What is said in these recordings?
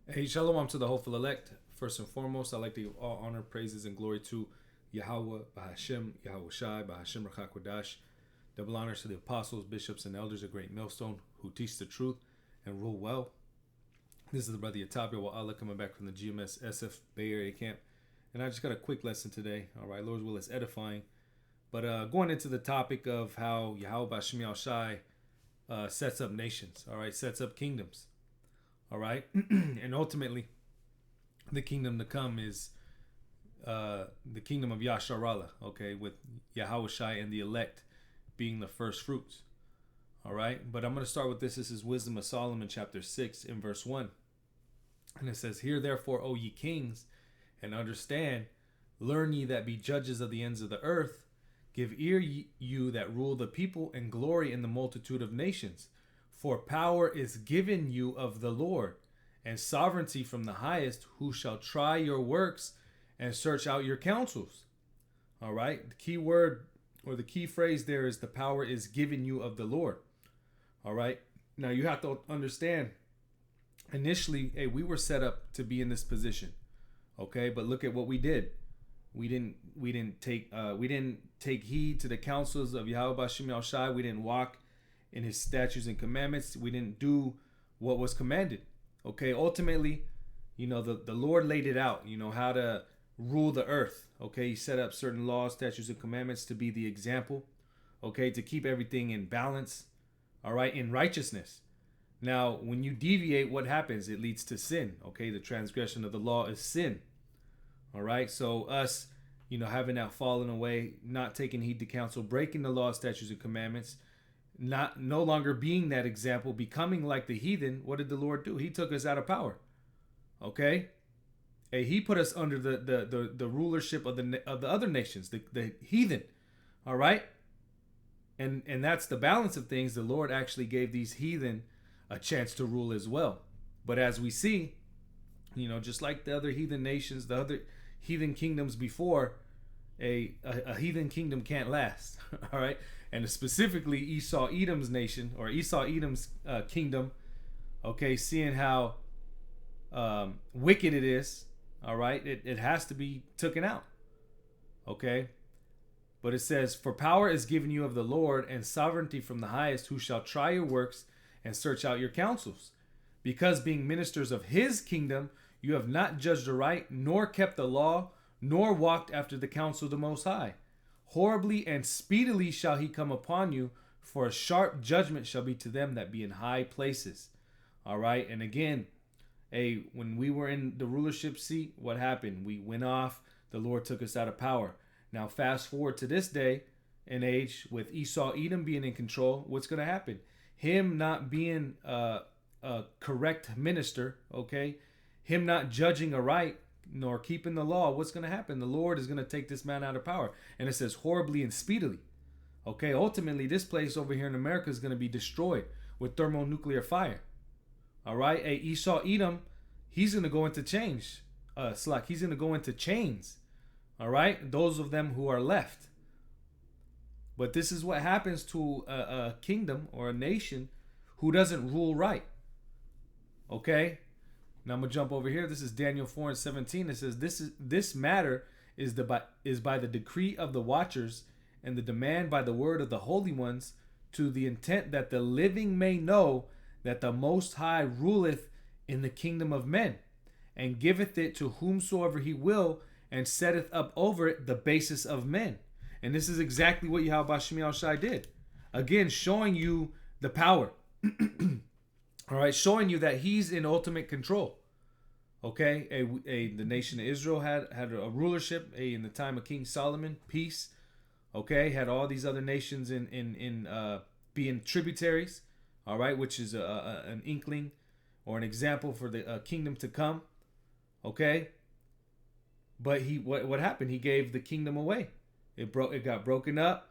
Hey, shalom to the hopeful elect. First and foremost, I'd like to give all honor, praises, and glory to Yahawah, Bahasham, Yahawashi, Bahasham, Rachakodash. Double honors to the apostles, bishops, and elders of Great Millstone who teach the truth and rule well. This is the brother Yatabia wa Allah coming back from the GMS SF Bay Area camp. And I just got a quick lesson today. All right, Lord's will is edifying. But going into the topic of how Yahawah Bashim Yahawashi sets up nations, all right, sets up kingdoms. All right, and ultimately, the kingdom to come is the kingdom of Yasharallah. Okay, with Yahawashi and the elect being the first fruits. All right, but I'm going to start with this. This is Wisdom of Solomon, chapter 6, in verse 1, and it says, "Hear therefore, O ye kings, and understand. Learn ye that be judges of the ends of the earth. Give ear, you that rule the people, and glory in the multitude of nations. For power is given you of the Lord, and sovereignty from the highest, who shall try your works and search out your counsels." All right. The key word or the key phrase there is the power is given you of the Lord. All right. Now you have to understand, initially, hey, we were set up to be in this position. Okay. But look at what we did. We didn't take heed to the counsels of Yahawah Bashim Yahawashi. We didn't walk in his statutes and commandments. We didn't do what was commanded. Okay, ultimately, the Lord laid it out, how to rule the earth. Okay, he set up certain laws, statutes, and commandments to be the example. Okay, to keep everything in balance. All right, in righteousness. Now, when you deviate, what happens? It leads to sin. Okay, the transgression of the law is sin. All right, so us, having that fallen away, not taking heed to counsel, breaking the law, statutes, and commandments, no longer being that example, becoming like the heathen. What did the Lord do? He took us out of power. Okay, and he put us under the rulership of the other nations, the heathen. All right, and that's the balance of things. The Lord actually gave these heathen a chance to rule as well. But as we see, just like the other heathen nations, the other heathen kingdoms before, a heathen kingdom can't last. All right, and specifically Esau Edom's nation, or Esau Edom's kingdom. Okay, seeing how wicked it is. All right, it has to be taken out. Okay, but it says, "For power is given you of the Lord, and sovereignty from the highest, who shall try your works and search out your counsels. Because being ministers of his kingdom, you have not judged aright, nor kept the law, nor walked after the counsel of the Most High. Horribly and speedily shall he come upon you, for a sharp judgment shall be to them that be in high places." All right, and again, when we were in the rulership seat, what happened? We went off. The Lord took us out of power. Now, fast forward to this day and age, with Esau Edom being in control, what's going to happen? Him not being a correct minister, okay? Him not judging aright, nor keeping the law, what's going to happen? The Lord is going to take this man out of power. And it says horribly and speedily. Okay, ultimately, this place over here in America is going to be destroyed with thermonuclear fire. All right, Esau Edom, he's going to go into change. He's going to go into chains. All right, those of them who are left. But this is what happens to a kingdom or a nation who doesn't rule right. Okay, now I'm gonna jump over here. This is Daniel 4:17. It says, "This matter is by the decree of the watchers, and the demand by the word of the holy ones, to the intent that the living may know that the Most High ruleth in the kingdom of men, and giveth it to whomsoever he will, and setteth up over it the basis of men." And this is exactly what Yahawah Bashim Yahawashi did. Again, showing you the power. All right, showing you that he's in ultimate control. Okay, the nation of Israel had a rulership in the time of King Solomon, peace. Okay, had all these other nations in being tributaries. All right, which is an inkling or an example for the kingdom to come. Okay, but what happened? He gave the kingdom away. It got broken up.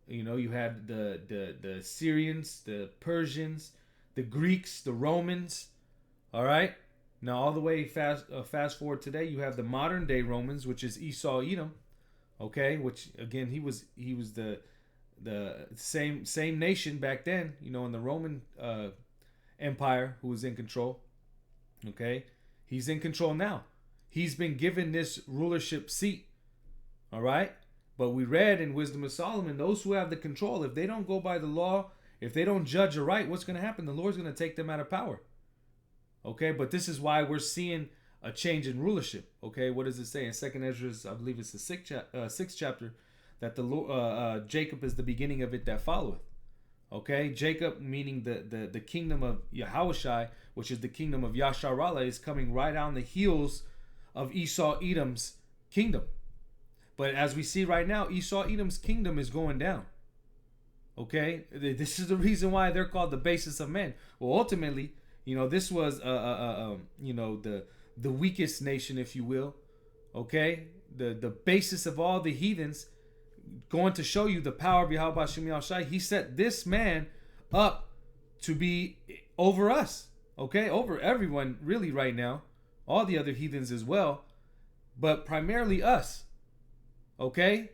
You had the Syrians, the Persians, the Greeks, the Romans. All right. Now, all the way fast forward today, you have the modern day Romans, which is Esau Edom. Okay, which again he was the same nation back then. In the Roman Empire, who was in control. Okay, He's in control now. He's been given this rulership seat. All right? But we read in Wisdom of Solomon, those who have the control, if they don't go by the law, if they don't judge aright, what's going to happen? The Lord's going to take them out of power. Okay? But this is why we're seeing a change in rulership. Okay? What does it say in 2nd Ezra? I believe it's the sixth chapter, that the Lord, Jacob is the beginning of it that followeth. Okay? Jacob, meaning the kingdom of Yahawashi, which is the kingdom of Yasharallah, is coming right on the heels of Esau Edom's kingdom. But as we see right now, Esau Edom's kingdom is going down. Okay? This is the reason why they're called the basis of men. Well, ultimately, this was the weakest nation, if you will. Okay? The basis of all the heathens, going to show you the power of Yahawah. He set this man up to be over us. Okay? Over everyone really right now. All the other heathens as well. But primarily us. Okay?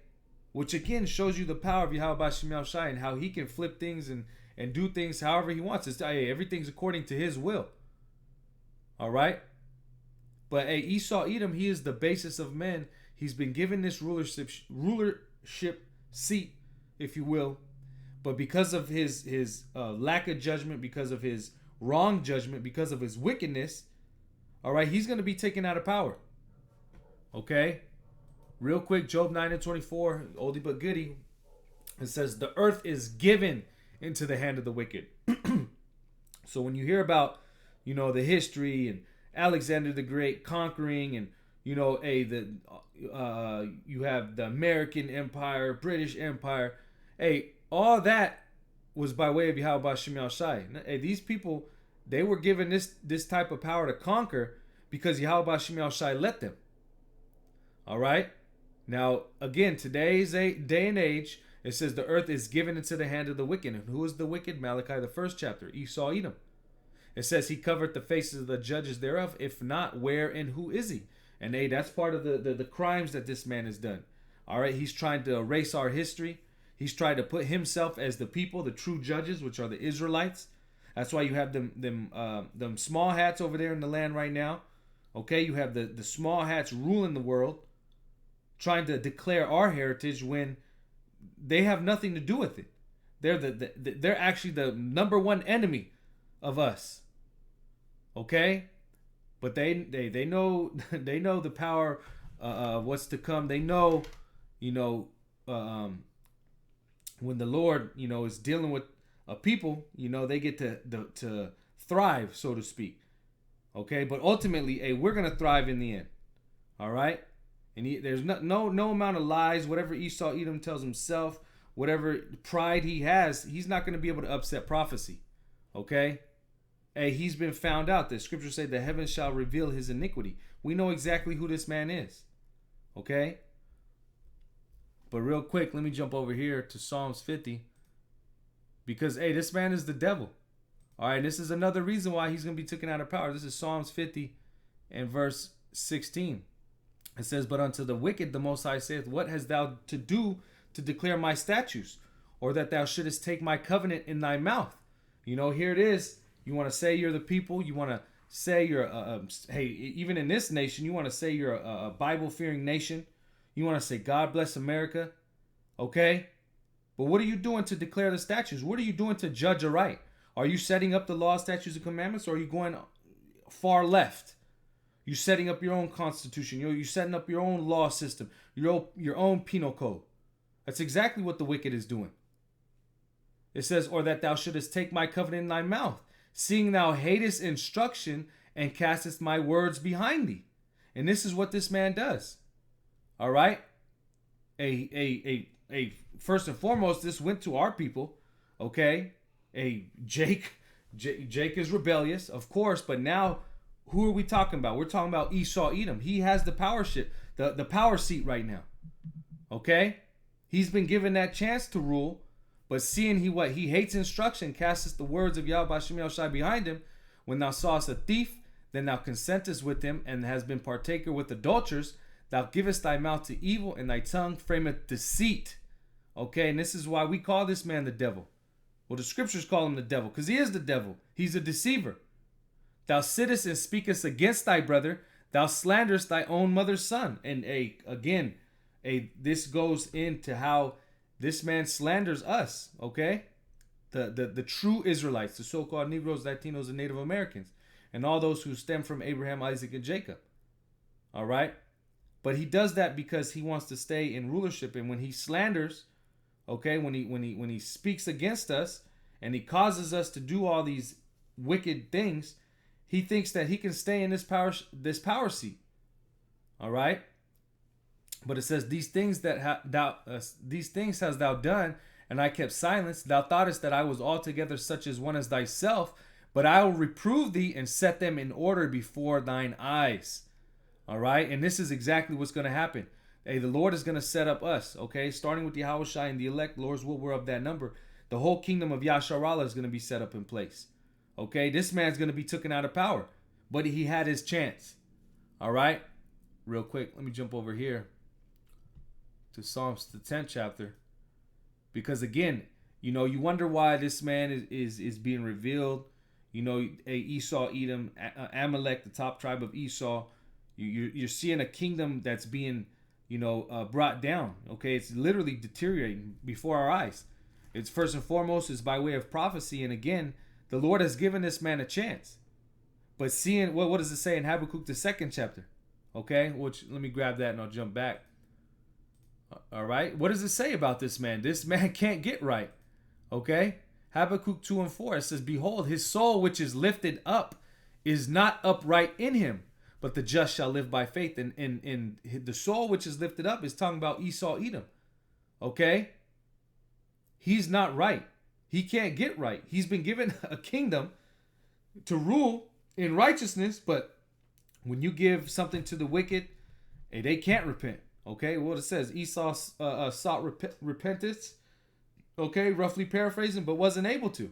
Which again shows you the power of Yahawah and how he can flip things and do things however he wants. Everything's according to his will. Alright? But Esau Edom, he is the basis of men. He's been given this rulership seat, if you will. But because of his lack of judgment, because of his wrong judgment, because of his wickedness, alright, he's going to be taken out of power. Okay? Real quick, Job 9:24, oldie but goodie. It says, the earth is given into the hand of the wicked. So when you hear about, the history and Alexander the Great conquering and, you have the American Empire, British Empire. All that was by way of Yahawah. These people, they were given this type of power to conquer because Yahawah let them. All right? Now, again, today's day and age, it says the earth is given into the hand of the wicked. And who is the wicked? Malachi, the 1st chapter, Esau Edom. It says he covered the faces of the judges thereof. If not, where and who is he? And that's part of the crimes that this man has done. All right, he's trying to erase our history. He's trying to put himself as the people, the true judges, which are the Israelites. That's why you have them small hats over there in the land right now. Okay, you have the small hats ruling the world, trying to declare our heritage when they have nothing to do with it. They're actually the number one enemy of us. Okay, but they know they know the power of what's to come. They know, when the Lord is dealing with a people, they get to thrive, so to speak. Okay, but ultimately, we're gonna thrive in the end. All right. And there's no amount of lies, whatever Esau Edom tells himself, whatever pride he has, he's not going to be able to upset prophecy. Okay? He's been found out. The scriptures say the heavens shall reveal his iniquity. We know exactly who this man is. Okay? But real quick, let me jump over here to Psalms 50. Because, this man is the devil. All right, this is another reason why he's going to be taken out of power. This is Psalms 50 and verse 16. It says, but unto the wicked the Most High saith, what hast thou to do to declare my statutes? Or that thou shouldest take my covenant in thy mouth? Here it is. You want to say you're the people. You want to say you're, even in this nation, you want to say you're a Bible-fearing nation. You want to say, God bless America. Okay? But what are you doing to declare the statutes? What are you doing to judge aright? Are you setting up the law, statutes, and commandments? Or are you going far left? You're setting up your own constitution. You're setting up your own law system, your own penal code. That's exactly what the wicked is doing. It says, or that thou shouldest take my covenant in thy mouth, seeing thou hatest instruction and castest my words behind thee. And this is what this man does. All right? First and foremost, this went to our people. Okay? Jake is rebellious, of course, but now who are we talking about? We're talking about Esau Edom. He has the power the power seat right now. Okay? He's been given that chance to rule, but seeing he hates instruction, casteth the words of Yahawah behind him. When thou sawest a thief, then thou consentest with him, and has been partaker with adulterers. Thou givest thy mouth to evil, and thy tongue frameth deceit. Okay, and this is why we call this man the devil. Well, the scriptures call him the devil, because he is the devil. He's a deceiver. Thou sittest and speakest against thy brother. Thou slanderest thy own mother's son. And this goes into how this man slanders us, okay? The true Israelites, the so-called Negroes, Latinos, and Native Americans, and all those who stem from Abraham, Isaac, and Jacob. All right? But he does that because he wants to stay in rulership. And when he slanders, okay, when he speaks against us and he causes us to do all these wicked things, he thinks that he can stay in this power seat. All right? But it says, these things hast thou done, and I kept silence. Thou thoughtest that I was altogether such as one as thyself, but I will reprove thee and set them in order before thine eyes. All right? And this is exactly what's going to happen. Hey, the Lord is going to set up us, okay? Starting with the Yahawashi and the elect, Lord's will, we're of that number. The whole kingdom of Yasharallah is going to be set up in place. Okay? This man's going to be taken out of power. But he had his chance. All right? Real quick, let me jump over here to Psalms, the 10th chapter. Because again, you wonder why this man is being revealed. Esau, Edom, Amalek, the top tribe of Esau. You're seeing a kingdom that's being, brought down. Okay, it's literally deteriorating before our eyes. It's first and foremost is by way of prophecy, and again, the Lord has given this man a chance. But seeing what does it say in Habakkuk, the 2nd chapter? Okay, which let me grab that and I'll jump back. All right, what does it say about this man? This man can't get right. Okay, Habakkuk 2 and 4, it says, behold, his soul which is lifted up is not upright in him, but the just shall live by faith. And the soul which is lifted up is talking about Esau, Edom. Okay, he's not right. He can't get right. He's been given a kingdom to rule in righteousness, but when you give something to the wicked, they can't repent. Okay, what it says, Esau sought repentance, okay, roughly paraphrasing, but wasn't able to.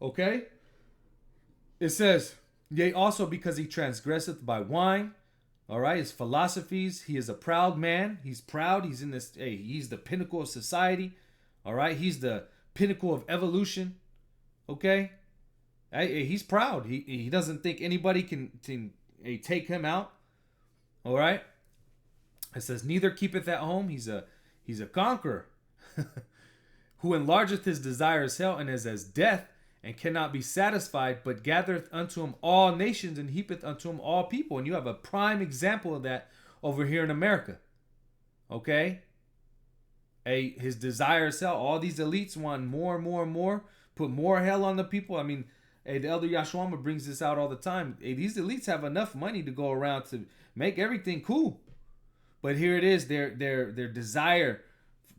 Okay, it says, yea, also because he transgresseth by wine, all right, his philosophies, he is a proud man, he's proud, he's in this, he's the pinnacle of society, all right, he's the pinnacle of evolution, okay, he's proud, he doesn't think anybody can take him out, all right. It says, neither keepeth at home. He's a conqueror. Who enlargeth his desires hell, and is as death, and cannot be satisfied, but gathereth unto him all nations, and heapeth unto him all people. And you have a prime example of that over here in America. Okay? His desires hell. All these elites want more and more and more. Put more hell on the people. I mean, the elder Yahawah brings this out all the time. These elites have enough money to go around to make everything cool. But here it is, their desire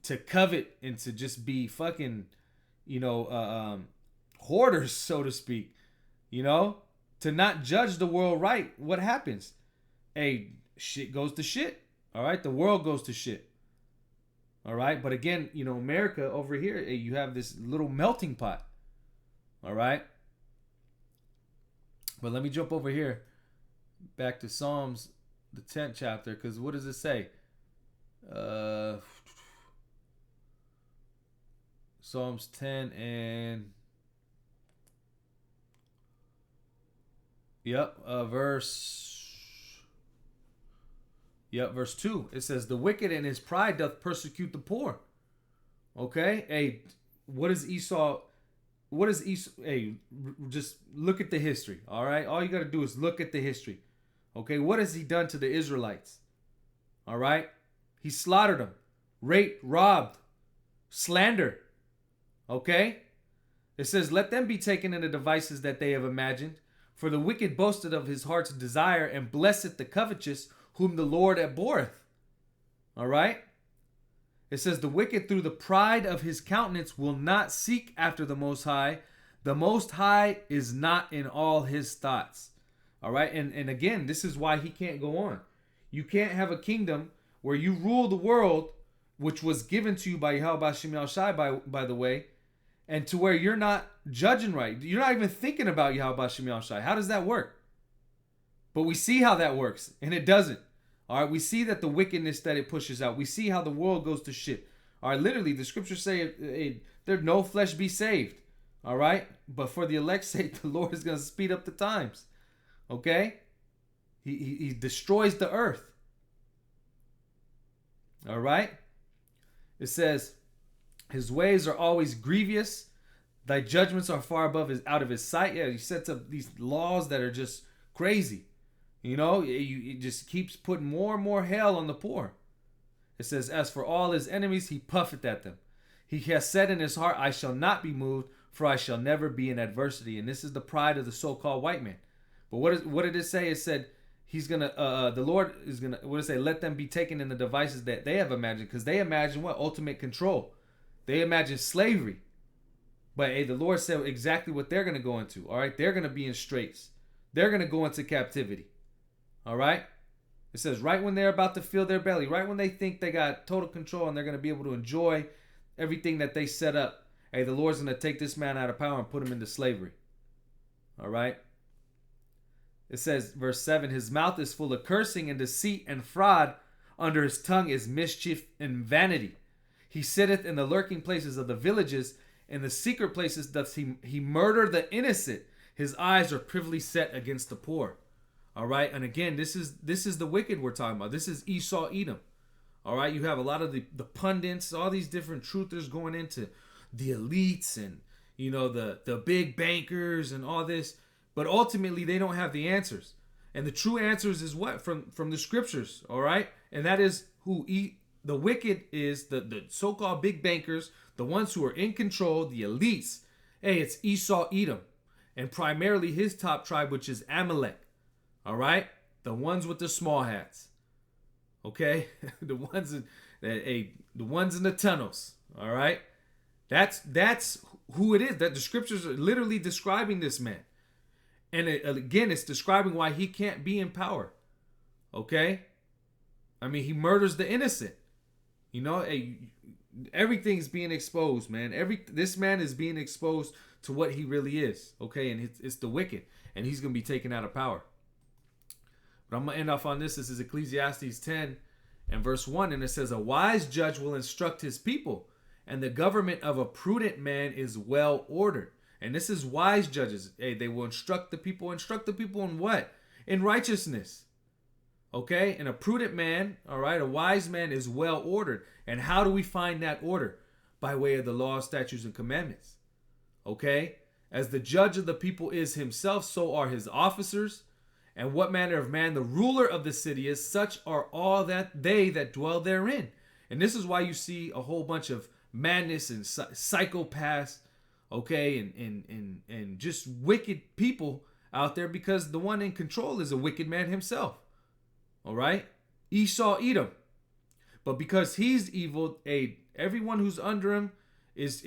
to covet and to just be fucking, hoarders, so to speak. To not judge the world right. What happens? Shit goes to shit. All right, the world goes to shit. All right, but again, America over here, you have this little melting pot. All right. But let me jump over here, back to Psalms, the 10th chapter, because what does it say? Psalms 10 and verse 2. It says, the wicked in his pride doth persecute the poor. Okay, what is Esau? Just look at the history. All right, all you got to do is look at the history. Okay, what has he done to the Israelites? All right, he slaughtered them, raped, robbed, slandered. Okay, it says, let them be taken in the devices that they have imagined. For the wicked boasted of his heart's desire, and blesseth the covetous, whom the Lord abhorreth. All right, it says, the wicked through the pride of his countenance will not seek after the Most High. The Most High is not in all his thoughts. All right, and again, this is why he can't go on. You can't have a kingdom where you rule the world, which was given to you by Yahawashi, by the way, and to where you're not judging right. You're not even thinking about Yahawashi. How does that work? But we see how that works, and it doesn't. All right, we see that the wickedness that it pushes out. We see how the world goes to shit. All right, literally, the scriptures say, there no flesh be saved. All right. But for the elect's sake, the Lord is going to speed up the times. Okay. He destroys the earth. All right. It says, his ways are always grievous. Thy judgments are far above out of his sight. Yeah, he sets up these laws that are just crazy. You know, it just keeps putting more and more hell on the poor. It says, as for all his enemies, he puffeth at them. He has said in his heart, I shall not be moved, for I shall never be in adversity. And this is the pride of the so-called white man. But what did it say? It said, he's going to, the Lord is going to, what did it say? Let them be taken in the devices that they have imagined. Because they imagine what? Ultimate control. They imagine slavery. But hey, the Lord said exactly what they're going to go into. All right. They're going to be in straits. They're going to go into captivity. All right. It says right when they're about to fill their belly, right when they think they got total control and they're going to be able to enjoy everything that they set up. Hey, the Lord's going to take this man out of power and put him into slavery. All right. It says, verse 7, his mouth is full of cursing and deceit and fraud. Under his tongue is mischief and vanity. He sitteth in the lurking places of the villages. In the secret places doth he murder the innocent. His eyes are privily set against the poor. All right. And again, this is the wicked we're talking about. This is Esau, Edom. All right. You have a lot of the pundits, all these different truthers going into the elites and, you know, the big bankers and all this. But ultimately, they don't have the answers. And the true answers is what? From the scriptures. All right. And that is the wicked is the so-called big bankers, the ones who are in control, the elites. Hey, it's Esau, Edom. And primarily his top tribe, which is Amalek. All right, the ones with the small hats. Okay, the ones in the tunnels. All right, that's who it is. That the scriptures are literally describing this man, and again, it's describing why he can't be in power. Okay, I mean, he murders the innocent. You know, everything's being exposed, man. This man is being exposed to what he really is. Okay, and it's the wicked, and he's gonna be taken out of power. But I'm going to end off on this. This is Ecclesiastes 10 and verse 1. And it says, a wise judge will instruct his people, and the government of a prudent man is well ordered. And this is wise judges. Hey, they will instruct the people. Instruct the people in what? In righteousness. Okay? And a prudent man, all right, a wise man is well ordered. And how do we find that order? By way of the law, statutes, and commandments. Okay? As the judge of the people is himself, so are his officers. And what manner of man the ruler of the city is, such are all that they that dwell therein. And this is why you see a whole bunch of madness and psychopaths, okay, and just wicked people out there, because the one in control is a wicked man himself. All right, Esau, Edom. But because he's evil, everyone who's under him is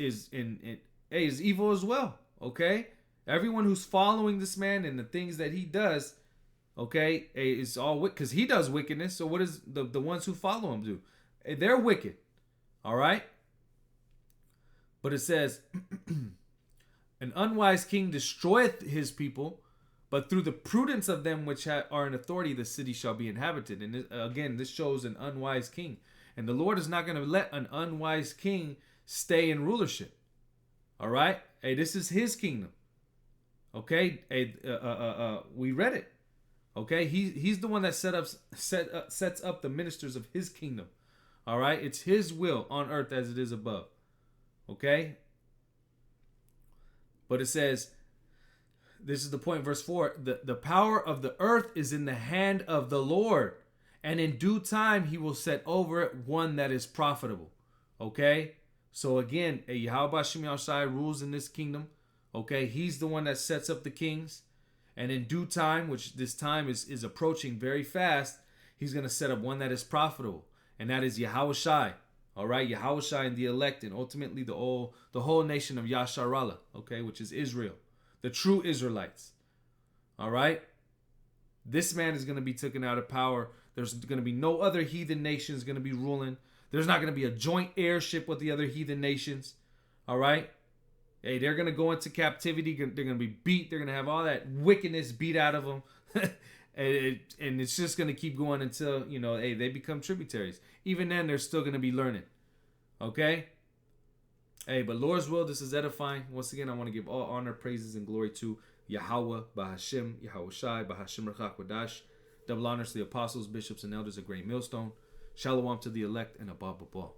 evil as well. Okay, everyone who's following this man and the things that he does. Okay, it's all because he does wickedness. So what does the ones who follow him do? They're wicked. All right. But it says, an unwise king destroyeth his people, but through the prudence of them which are in authority, the city shall be inhabited. And again, this shows an unwise king. And the Lord is not going to let an unwise king stay in rulership. All right. Hey, this is his kingdom. Okay. We read it. Okay, he's the one that sets up the ministers of his kingdom. All right, it's his will on earth as it is above. Okay, but it says, this is the point, verse 4, the power of the earth is in the hand of the Lord, and in due time he will set over it one that is profitable. Okay, so again, Yahawashi rules in this kingdom. Okay, he's the one that sets up the kings. And in due time, which this time is approaching very fast, he's going to set up one that is profitable. And that is Yahawashi. All right, Yahawashi and the elect, and ultimately the whole nation of Yasharallah, okay, which is Israel. The true Israelites. All right. This man is going to be taken out of power. There's going to be no other heathen nations going to be ruling. There's not going to be a joint heirship with the other heathen nations. All right. Hey, they're going to go into captivity. They're going to be beat. They're going to have all that wickedness beat out of them. and it's just going to keep going until, they become tributaries. Even then, they're still going to be learning. Okay? Hey, but Lord's will, this is edifying. Once again, I want to give all honor, praises, and glory to Yahawah, Bahasham, Yahawashi, Bahasham Rachakwadash. Double honors to the apostles, bishops, and elders of Great Millstone. Shalom to the elect and above all.